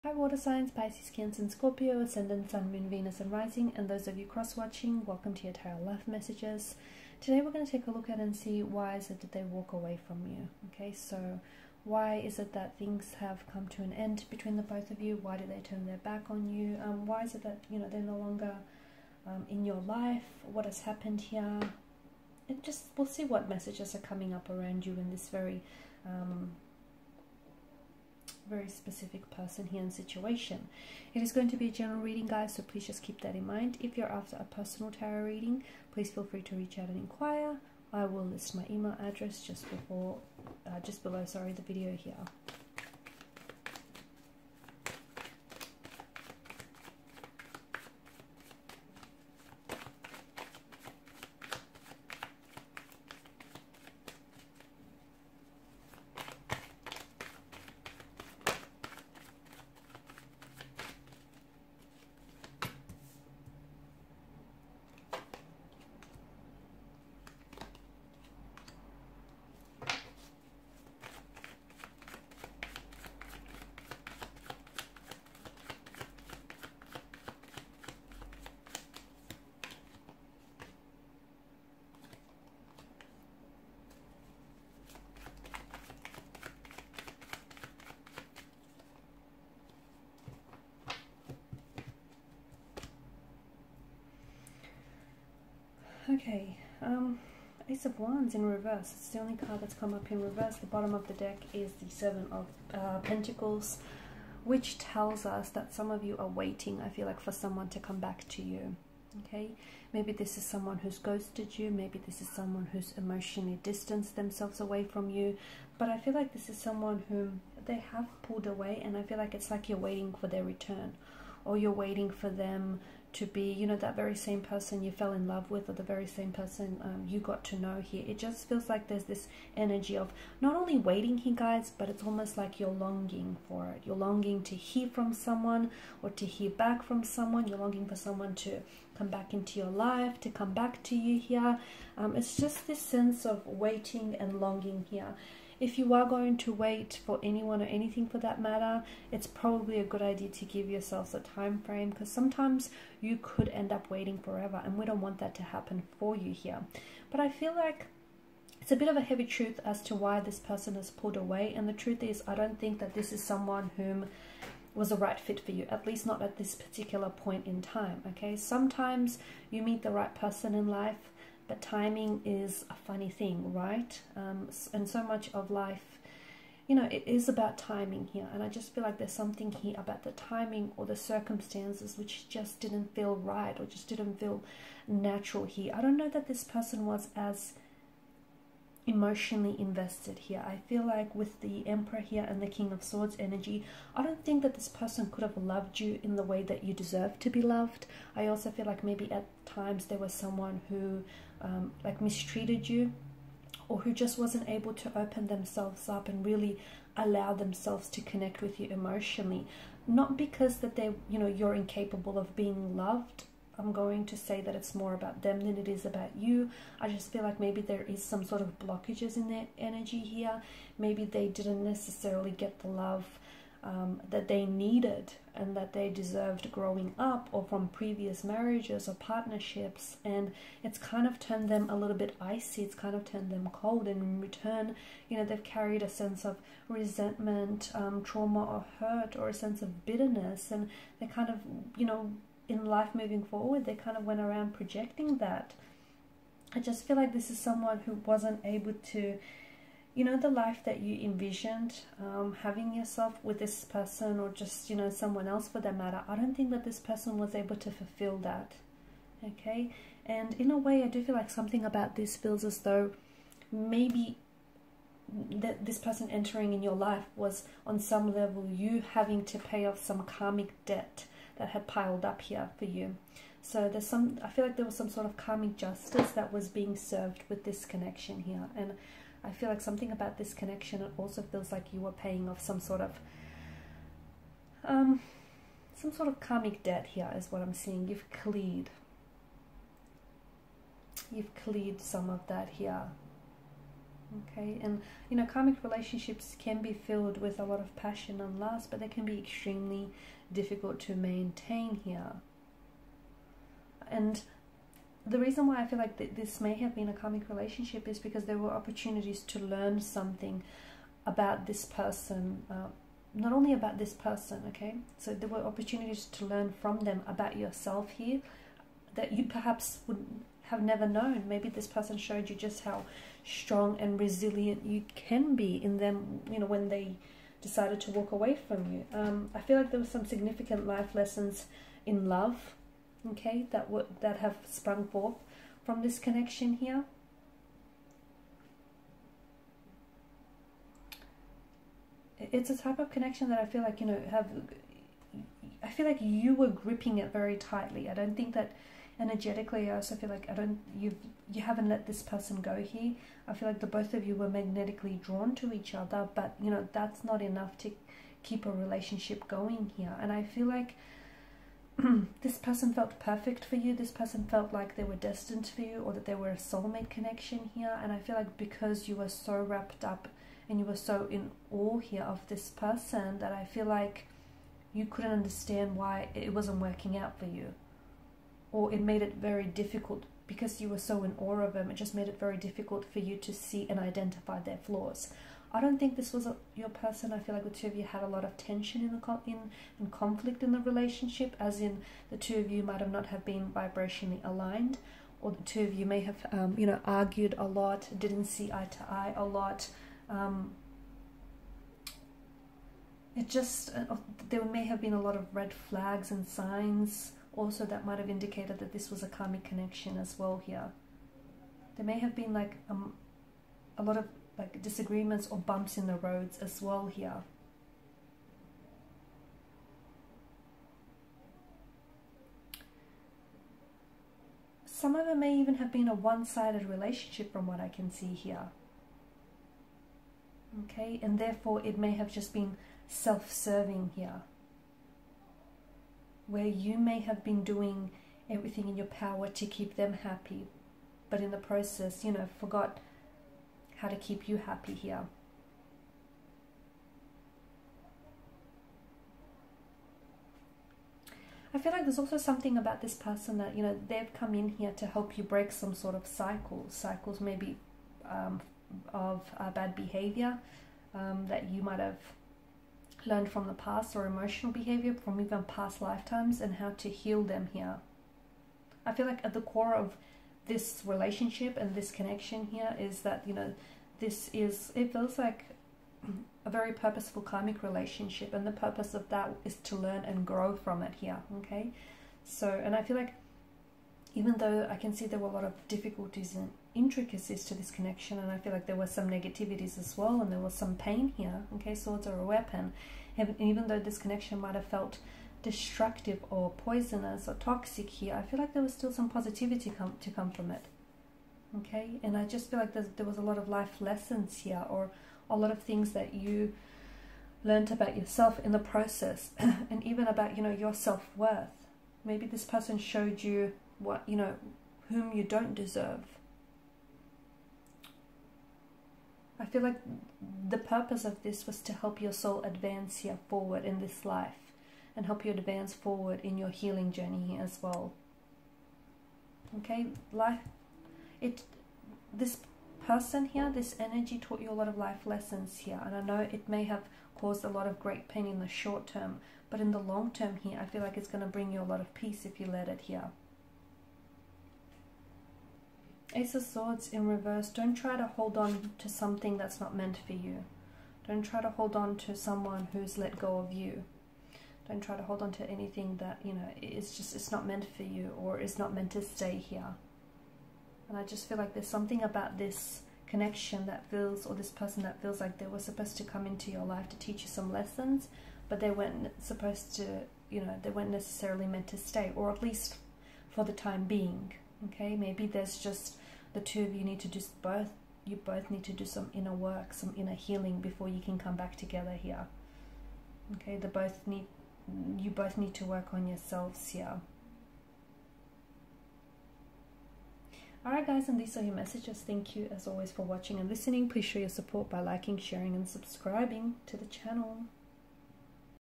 Hi water signs, Pisces, Cancer and Scorpio, Ascendant, Sun, Moon, Venus and Rising, and those of you cross-watching, welcome to your tarot life messages. Today we're going to take a look at and see why is it that they walk away from you. Okay, so why is it that things have come to an end between the both of you? Why do they turn their back on you? Why is it that, you know, they're no longer in your life? What has happened here? We'll see what messages are coming up around you in this very specific person here and situation. It is going to be a general reading, guys, so please just keep that in mind. If you're after a personal tarot reading, please feel free to reach out and inquire. I will list my email address just below the video here. Okay, Ace of Wands in reverse. It's the only card that's come up in reverse. The bottom of the deck is the Seven of Pentacles, which tells us that some of you are waiting, I feel like, for someone to come back to you. Okay, maybe this is someone who's ghosted you, maybe this is someone who's emotionally distanced themselves away from you, but I feel like this is someone whom they have pulled away, and I feel like it's like you're waiting for their return, or you're waiting for them to be, you know, that very same person you fell in love with, or the very same person you got to know here. It just feels like there's this energy of not only waiting here, guys, but it's almost like you're longing for it. You're longing to hear from someone, or to hear back from someone. You're longing for someone to come back into your life, to come back to you here. It's just this sense of waiting and longing here. If you are going to wait for anyone or anything for that matter, it's probably a good idea to give yourselves a time frame, because sometimes you could end up waiting forever, and we don't want that to happen for you here. But I feel like it's a bit of a heavy truth as to why this person has pulled away, and the truth is I don't think that this is someone whom was a right fit for you, at least not at this particular point in time. Okay, sometimes you meet the right person in life, but timing is a funny thing, right? And so much of life, you know, it is about timing here. And I just feel like there's something here about the timing or the circumstances which just didn't feel right, or just didn't feel natural here. I don't know that this person was as emotionally invested here. I feel like with the Emperor here and the King of Swords energy, I don't think that this person could have loved you in the way that you deserve to be loved. I also feel like maybe at times there was someone who like mistreated you, or who just wasn't able to open themselves up and really allow themselves to connect with you emotionally. Not because that they, you know, you're incapable of being loved. I'm going to say that it's more about them than it is about you. I just feel like maybe there is some sort of blockages in their energy here. Maybe they didn't necessarily get the love that they needed and that they deserved growing up, or from previous marriages or partnerships, and it's kind of turned them a little bit icy. It's kind of turned them cold, and in return, you know, they've carried a sense of resentment, trauma or hurt, or a sense of bitterness, and they kind of, you know, in life moving forward, they kind of went around projecting that. I just feel like this is someone who wasn't able to, you know, the life that you envisioned having yourself with this person, or just, you know, someone else for that matter. I don't think that this person was able to fulfill that. Okay, and in a way I do feel like something about this feels as though maybe that this person entering in your life was on some level you having to pay off some karmic debt that had piled up here for you. So there's some, I feel like there was some sort of karmic justice that was being served with this connection here, and I feel like something about this connection, it also feels like you were paying off some sort of karmic debt here is what I'm seeing. You've cleared some of that here. Okay, and you know, karmic relationships can be filled with a lot of passion and lust, but they can be extremely difficult to maintain here. And the reason why I feel like this may have been a karmic relationship is because there were opportunities to learn something about this person, not only about this person, okay? So there were opportunities to learn from them about yourself here that you perhaps would have never known. Maybe this person showed you just how strong and resilient you can be in them, you know, when they decided to walk away from you. I feel like there were some significant life lessons in love, okay, that have sprung forth from this connection here. It's a type of connection that I feel like, you know, I feel like you were gripping it very tightly. I don't think that energetically, I also feel like you haven't let this person go here. I feel like the both of you were magnetically drawn to each other, but you know, that's not enough to keep a relationship going here. And I feel like this person felt perfect for you. This person felt like they were destined for you, or that they were a soulmate connection here. And I feel like because you were so wrapped up and you were so in awe here of this person, that I feel like you couldn't understand why it wasn't working out for you. Or it made it very difficult, because you were so in awe of them, it just made it very difficult for you to see and identify their flaws. I don't think this was your person. I feel like the two of you had a lot of tension in conflict in the relationship, as in the two of you might have not have been vibrationally aligned, or the two of you may have you know, argued a lot, didn't see eye to eye a lot. It just there may have been a lot of red flags and signs also that might have indicated that this was a karmic connection as well here. There may have been like a lot of like disagreements or bumps in the roads as well here. Some of it may even have been a one-sided relationship from what I can see here. Okay, and therefore it may have just been self-serving here, where you may have been doing everything in your power to keep them happy, but in the process, you know, forgot how to keep you happy here. I feel like there's also something about this person that, you know, they've come in here to help you break some sort of cycles maybe of bad behavior that you might have learned from the past, or emotional behavior from even past lifetimes, and how to heal them here. I feel like at the core of this relationship and this connection here is that, you know, it feels like a very purposeful karmic relationship, and the purpose of that is to learn and grow from it here, okay? So, and I feel like even though I can see there were a lot of difficulties and intricacies to this connection, and I feel like there were some negativities as well, and there was some pain here, okay? Swords are a weapon. And even though this connection might have felt destructive or poisonous or toxic here, I feel like there was still some positivity to come from it, okay? And I just feel like there was a lot of life lessons here, or a lot of things that you learned about yourself in the process, and even about, you know, your self-worth. Maybe this person showed you what, you know, whom you don't deserve. I feel like the purpose of this was to help your soul advance here forward in this life, and help you advance forward in your healing journey here as well. Okay, this person here, this energy taught you a lot of life lessons here, and I know it may have caused a lot of great pain in the short term, but in the long term here, I feel like it's going to bring you a lot of peace if you let it here. Ace of Swords in reverse. Don't try to hold on to something that's not meant for you. Don't try to hold on to someone who's let go of you. Don't try to hold on to anything that, you know, it's not meant for you, or is not meant to stay here. And I just feel like there's something about this connection that feels, or this person that feels like they were supposed to come into your life to teach you some lessons, but they weren't supposed to, you know, they weren't necessarily meant to stay, or at least for the time being. Okay, maybe there's just the two of you need to do both. You both need to do some inner work, some inner healing before you can come back together here. Okay, you both need to work on yourselves here. Alright guys, and these are your messages. Thank you as always for watching and listening. Please show your support by liking, sharing and subscribing to the channel.